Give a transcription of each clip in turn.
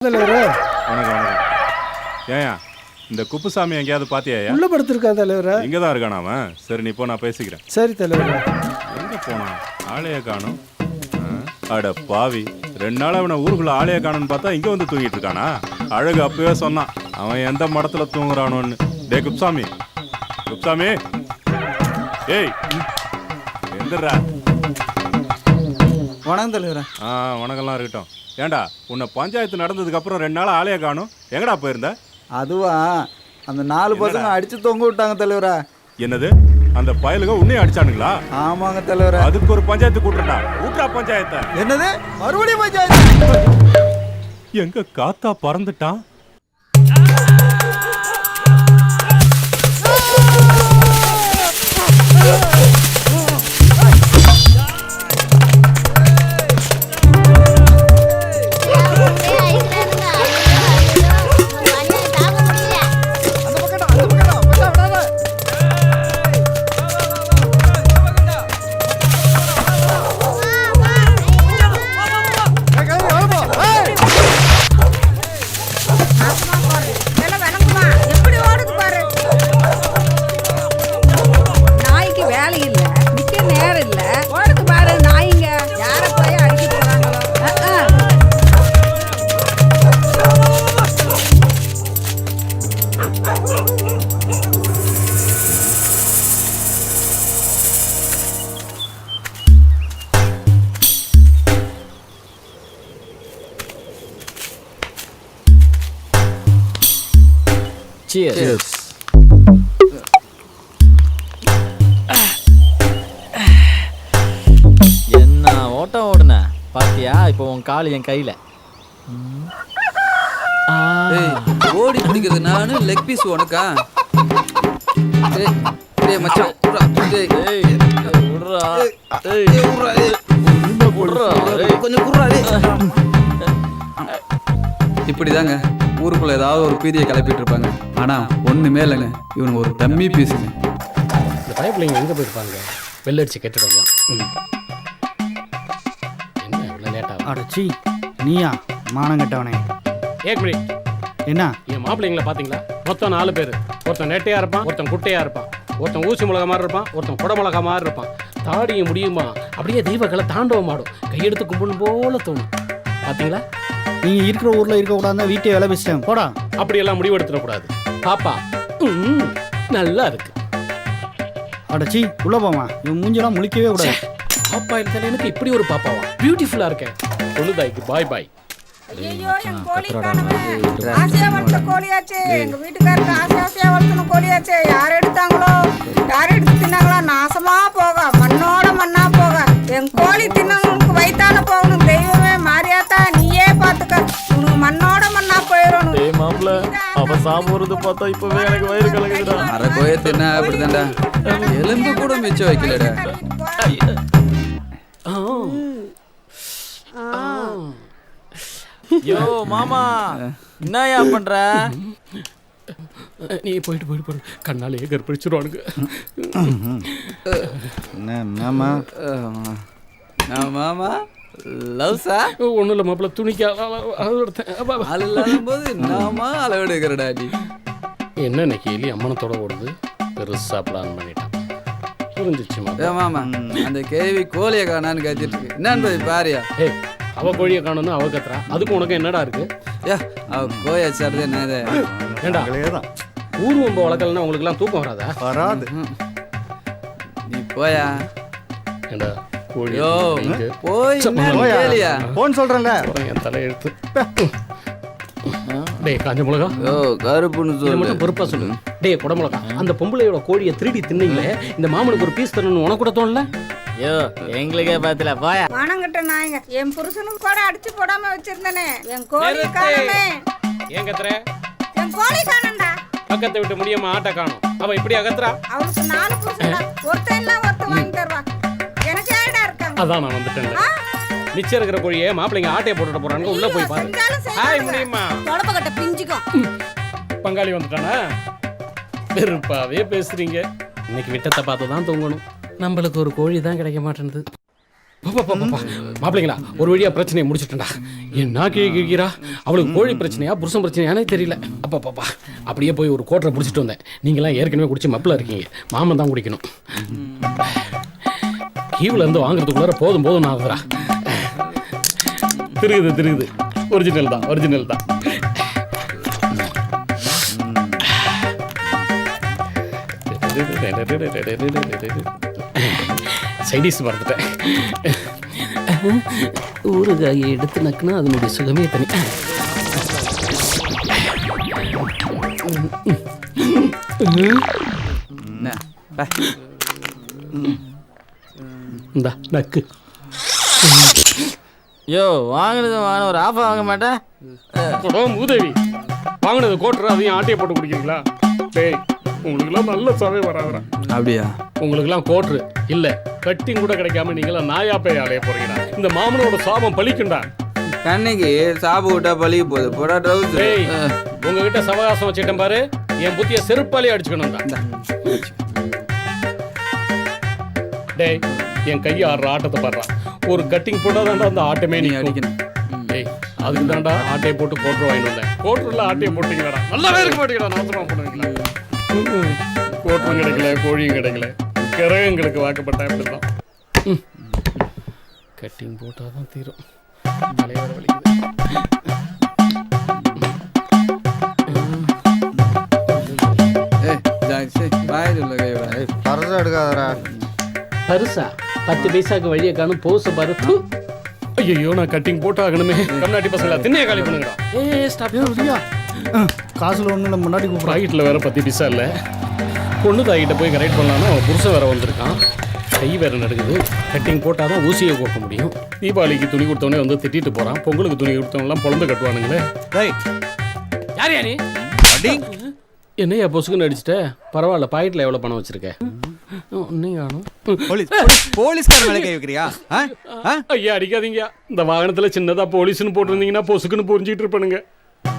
தலைவரே வணக்கம் வணக்கம். ஏயா இந்த குப்புசாமி எங்கேயாவது பாத்தியா? உள்ள படுத்திருக்கா தலைவரே? இங்கே தான் இருக்கானா அவன்? சரி நீ போ, நான் பேசிக்கிறேன். சரி தலைவரே. எங்கே போனான்? ஆளைய காணும். அட பாவி, 2 நாள் அவனை ஊருக்குள்ள ஆளைய காணும்னு பார்த்தா இங்கே வந்து தூங்கிட்டு இருக்கானா? அழகு அப்பவே சொன்னான் அவன் எந்த மடத்துல தூங்குறானோன்னு. டே குப்சாமி, குப்சாமி, ஏய் எந்திரா. வணக்கம் தலைவரே. வணக்கம்லாம் இருக்கட்டும். ஏண்டா உன்னை பஞ்சாயத்து நடந்ததுக்கு அப்புறம் 2 நாள் ஆளைய காணும், எங்கடா போயிருந்த? அதுவா, அந்த 4 பசங்க அடிச்சு தொங்க விட்டாங்க தலைவரே. என்னது, அந்த பயலுக உன்னையும் அடிச்சானுங்களா? ஆமாங்க தலைவரே. அதுக்கு ஒரு பஞ்சாயத்து கூட்டுறா. ஊட்டா பஞ்சாயத்தை. என்னது, மறுபடியும் பஞ்சாயத்து? எங்க காத்தா பறந்துட்டான்? Cheers. என்ன ஓட்டம் ஓடுன பாத்தியா? இப்போ உன் கால் என் கையில. ஓடி பிடிக்கிறது நானு, லெக் பீஸ் உனக்கா? டேய் மச்சான், கொஞ்சம் குர்றாதே. இப்படிதாங்க ஊருக்குள்ள ஏதாவது ஒரு பீதியை கிளப்பிட்டு இருப்பாங்க. ஆனா ஒண்ணுமே இல்லைங்க, இவனுங்க ஒரு டம்மி பீஸுங்க. இந்த பைப்லைங்க எங்கே போயிருப்பாங்க? வெள்ளடிச்சு கேட்டுடுவாங்க. என்ன இவ்வளோ லேட்டாக? அடச்சி, நீயா மானம் கட்டவனே? ஏக் மினிட். என்ன என் மாப்பிள்ளைங்களை பார்த்தீங்களா? மொத்தம் 4 பேர். ஒருத்தன் நெட்டையாக இருப்பான், ஒருத்தன் குட்டையாக இருப்பான், ஒருத்தன் ஊசி மிளகா மாதிரி இருப்பான், ஒருத்தன் குட மிளகா மாதிரி இருப்பான். தாடியும் முடியுமா அப்படியே தெய்வங்களை தாண்டவம் ஆடும். கையெடுத்து கும்பிடும் போல தோணும். பார்த்தீங்களா? நீங்க இருக்கிற ஊர்ல இருக்க கூடாது, வீட்டை வேலை பேசிட்டேன் போடா. அப்படியெல்லாம் முடிவு எடுத்துடக்கூடாது. பாப்பா நல்லா இருக்கு. அடச்சி, உள்ள போமா. இவன் மூஞ்செல்லாம் முழிக்கவே கூடாது. பாப்பா இருந்தாலும் எனக்கு இப்படி ஒரு பாப்பாவா? பியூட்டிஃபுல்லா இருக்கேன். பொழுதாய்க்கு பாய் பாய். ஐயோ, என் கோழி காணுமே. ஆசையா வளர்த்த கோழியாச்சே, எங்க வீட்டுக்காரருக்கு ஆசையா வளர்த்துன கோழியாச்சே. யார் எடுத்தாங்களோ, யார் எடுத்து தின்னாங்களோ, நாசமா போக, மண்ணோட மண்ணா போக. என் கோழி தின்னவங்களுக்கு வயித்தால போகணும். தெய்வமே மாரியாத்தா, நீயே பாத்துக்க. உனக்கு மண்ணோட மண்ணா போயிடணும். ஏய் மாப்ள, அவ சாப்பிடுறது பார்த்தா இப்பவே எனக்கு வயிறு கலங்குதுடா. அரை கோய தின்னா அப்படிதான்டா, எலும்பு கூட மிச்சம் வைக்கலடா. யோ மாமா, என்னயா பண்ற? நீ போயிட்டு கண்ணாலேயே கற்பிடிச்சிருவானுங்க. மாமா மாமா லவ்ஸா? ஒன்றும் இல்லை மாப்பிள்ள, துணிக்கு ஆள் இல்லாத போது நாமா அளவெடுக்கிறடா நீ. என்ன இன்னைக்கு எலி அம்மனத்தோட ஓடுது? பெருசா பிளான் பண்ணிட்டான். புரிஞ்சிச்சு மாமா. அந்த கேள்வி கோழியை காணான்னு கத்திட்டு இருக்கு. என்னன்னு பாரியா? ஏய், அவ கோழியை காணும்னு அவ கத்துறா. அதுக்கு உனக்கு என்னடா இருக்கு? அவ கோழி அச்சாடுது என்ன? ஏண்டா ஊர்வம்ப வளர்க்கலன்னா உங்களுக்கு எல்லாம் தூக்கம் வராதா? வராது. நீ போயா? ஏண்டா கோழியோ போய் கேளியா? போன் சொல்றேன்ல. என் தலையெழுத்து. டேய் காஞ்ச மிளகா, கருப்புன்னு சொல்லு. மட்டும் பொறுப்பா சொல்லு. டேய் குட மிளகா, அந்த பொம்பளையோட கோழியை திருடி தின்னீங்களே, இந்த மாமனுக்கு ஒரு பீஸ் தரணும்னு உனக்கு கூட தோணல? யோ எங்களுக்கே பாத்துல போயா. மானங்கிட்ட நாயங்க, என் புருஷனுக்கு கூட அடிச்சு போடாம வச்சிருந்தனே. என் கோழி காணுமே. ஏன் கத்துற? என் கோழி காணண்டா. பக்கத்தை விட்டு முடியாம ஆட்ட காணும். அவ இப்படி அகத்துறா. அவளுக்கு 4 புருஷன், ஒருத்தன் எல்லாம் ஒருத்தன் வாங்கி தருவா. எனக்கு ஏடா இருக்காங்க. அதான் நான் வந்துட்டேன். மிச்சம் இருக்கிற கோழியை மாப்பிள்ளைங்க ஆட்டையை போட்டுட்டு போறாங்க. உள்ள போய் பாரு. ஹாய் முடியுமா? தொடப்பக்கட்ட பிஞ்சிக்கும். பங்காளி வந்துட்டானா? வெறுப்பாவே பேசுறீங்க. இன்னைக்கு விட்டத்தை பார்த்து தான் தூங்கணும். நம்மளுக்கு ஒரு கோழி தான் கிடைக்க மாட்டேங்குது. மாப்பிள்ளைங்களா ஒரு வழியா பிரச்சனையை முடிச்சுட்டா. என்ன கேட்கிறா, அவளுக்கு கோழி பிரச்சனையா புருஷன் பிரச்சனையானே தெரியல. அப்பா அப்படியே போய் ஒரு கோட்டரை பிடிச்சிட்டு வந்தேன். நீங்களாம் ஏற்கனவே குடிச்சு மப்பில் இருக்கீங்க, மாமன் தான் குடிக்கணும். கீவில் இருந்து வாங்குறதுக்குள்ளார போதும் ஆகுதுரா. திருகுது ஒரிஜினல் தான். சைடிஸ் மறந்துட்டேன். ஊறுகாயை எடுத்து நக்குனா அதனுடைய சுகமே தனி. இந்தா நக்கு. யோ வாங்கினது ஒரு ஆஃப் வாங்க மாட்டேன். மூதேவி வாங்கினது கோட்டர் அதையும் ஆட்டையை போட்டு குடிக்கிறீங்களா? டேய் உங்களுக்குலாம் நல்ல சமயம் வராதுரா. அப்படியா? உங்களுக்குலாம் கோட்ரு இல்ல கட்டிங் கூட கிடைக்காம நீங்களாம் நாயாப்பை அலைய போறீங்களா? இந்த மாமனோட சாபம் பலிக்குண்டா. கண்ணைக்கு சாப்பு விட்டா பழிக்க போகுது போடா ட்ரவுஸ். டேய் உங்ககிட்ட சவகாசம் வச்சுட்டேன் பாரு, என் புத்திய செருப்பாலே அடிச்சுக்கணும்டா. டேய் என் கையை ஆடுற ஆட்டத்தை பாடுறா. ஒரு கட்டிங் போட்டாதான்டா அந்த ஆட்டமே நீ அடிக்கணும். டேய் அதுக்கு தான்டா ஆட்டையை போட்டு கோட்ரு வாங்கிட்டு வந்தேன். கோட்ருல ஆட்டையை போட்டீங்களாடா, நல்லாவே இருக்க மாட்டீங்களா? நாசமா பண்ணுவீங்களா? கோட்டும் கிடைக்கல, கோழியும் கிடைக்கல, கிரகங்களுக்கு வாக்கப்பட்ட அப்படிதான். கட்டிங் போட்டாதான் தீரும். தலைவர வலிக்குது. பரசு எடுக்காதரா. பரிசா 10 பைசாக்கு வழியை காணும் போச பருத்து. ஐயோ நான் கட்டிங் போட்டு ஆகணுமே. கம்நாட்டி பசங்களா திண்ணைய காலி பண்ணுங்கடா. காசுல ஒண்ணு முன்னாடி கூப்பிடுறா. பாக்கெட்ல வேற 10 பைசா இல்ல. பொண்ணு தாயிட்ட போய் கரெக்ட் பண்ணலாம்னா புருஷன் வேற வந்திருக்கான். கை வேற நடுக்குது. கட்டிங் போட்டாதான் ஊசியை கோக்க முடியும். தீபாவளிக்கு துணி கொடுத்தவனே வந்து திட்டிட்டு போறான். பொங்கலுக்கு துணி கொடுத்தவங்கலாம் பொழந்து கட்டுவானுங்களே. யார் யாரு என்னையா பொசுக்குன்னு அடிச்சுட்ட? பரவாயில்ல, பாக்கெட்ல எவ்வளவு பணம் வச்சிருக்க? ஐயா அடிக்காதீங்க. இந்த வாகனத்துல சின்னதா போலீஸ்னு போட்டிருந்தீங்கன்னா பொசுக்குன்னு புரிஞ்சுட்டு இருப்பானுங்க.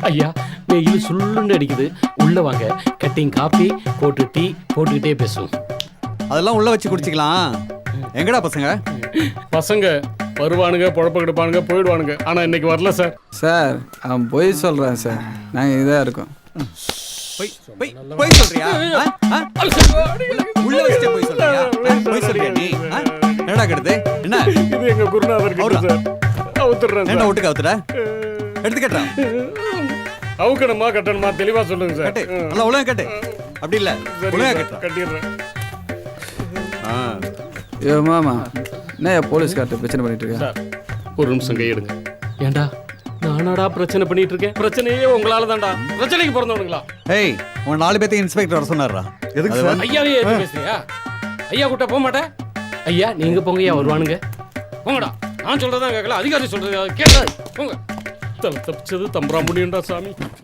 ஐயா வெயில் சுள்ளுண்டு அடிக்குது, உள்ள வாங்க. கட்டிங் காப்பி போட்டு டீ போட்டுக்கிட்டே பேசுவோம். அதெல்லாம் உள்ள வச்சு குடிச்சிக்கலாம். எங்கடா பசங்க வருவானுங்க, பொழப்ப கெடுப்பானுங்க, போயிடுவானுங்க. ஆனா இன்னைக்கு வரல சார். சார் அவன் பொய் சொல்கிறான் சார். நாங்கள் இதாக இருக்கோம். போய் சொல்றியா? உள்ள வச்சே போய் சொல்றியா? போய் சொல்றியா நீ? என்னடா கெடுது? என்ன இது எங்க குருநாதர் கிட்ட சார். அவுத்துறேன். என்ன ஒட்டுக்கு அவுத்துற? எடுத்து கட்டுறா. அவுக்கணுமா கட்டணுமா தெளிவா சொல்லுங்க சார். கட்டு. நல்லா உலகம் கட்டு. அப்படி இல்ல உலகம் கட்டுறா. கட்டிடுறேன். ஐயோ மாமா, என்ன போலீஸ்கார்ட்ட பிரச்சனை பண்ணிட்டு இருக்க? சார் ஒரு நிமிஷம் கையெடுங்க. ஏண்டா நானாடா பிரச்சனை பண்ணிட்டு இருக்கேன்? பிரச்சனையே உங்களால தான்டா. பிரச்சனைக்கு பிறந்தவனுங்களா? ஏய் உன் 4 பேர்த்தையும் இன்ஸ்பெக்டர் வர சொன்னாரா? எதுக்கு சார்? ஐயாவே எது பேசுறியா? ஐயா கூட்ட போக மாட்டேன். ஐயா நீங்க போங்கய்யா, வருவானுங்க. போங்கடா. நான் சொல்றதான் கேட்கல, அதிகாரி சொல்றது கேட்க. போங்க. தப்பிச்சது தம்பரா முடியும்டா சாமி.